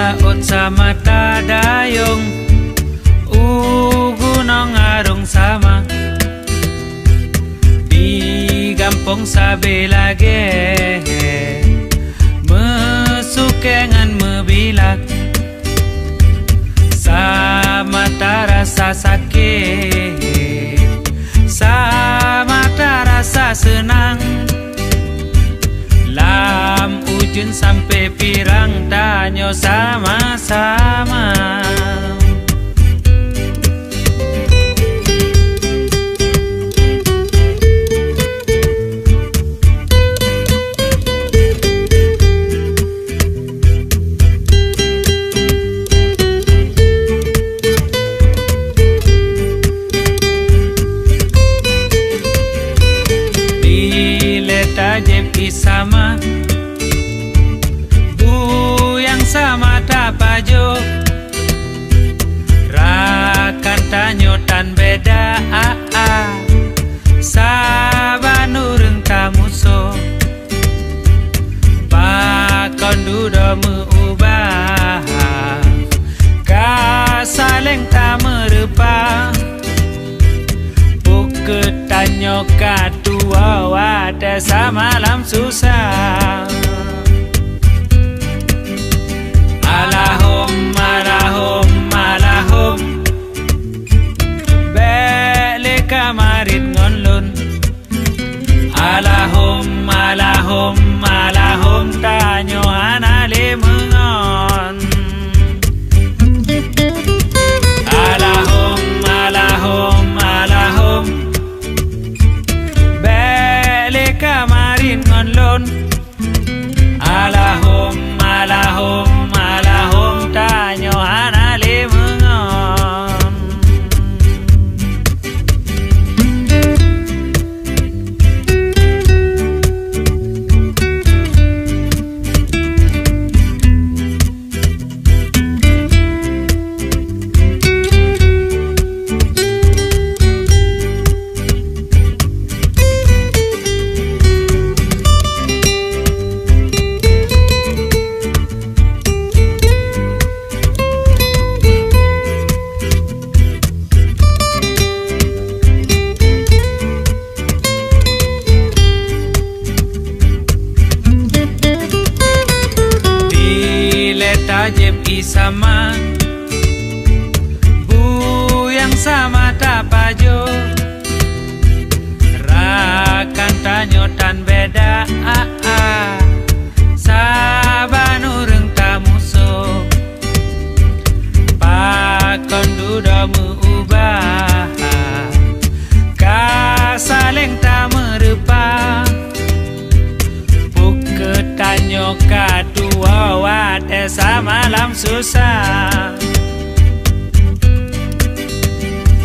laut sama tadayong ugunong arong sama di gampong sabelage mesukengan mebilak sama tarasa sakit sama tarasa senang lam ujun sampai pirang tanyo sama-sama. Jepi sama buyang sama tapajo rakan tanyo tan beda sabanureng tamuso pakon dudo meubah kasaleng tamerupa ketanyo kadua wada samalam susah. Alahum, alahum, alahum bele kamarit ngonlun. Alahum, alahum, alahum tanyo anale mengon. Alahum, alahum, alahum kamarin ngonlon. Alahum, alahum, alahum tanyo anale mengon. Jepi sama buyang sama tapajo rakan tanyo tan beda sabanureng tamuso pakon dudo meubah kasaleng tamerupa ketanyo kadua wate samalam susah.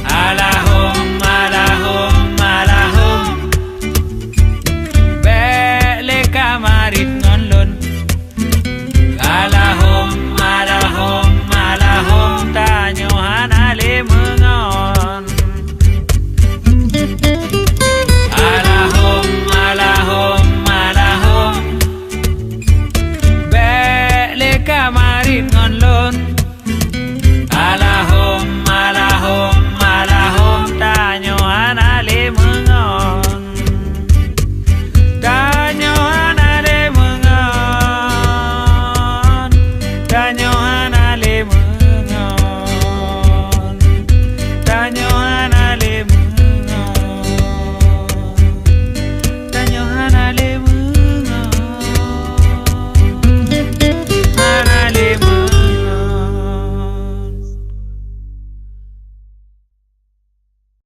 Alahum, alahum, alahum bele kamarit ngonlun. Alahum, alahum, alahum tanyo anale mengon. Alahum, alahum, alahum kamarin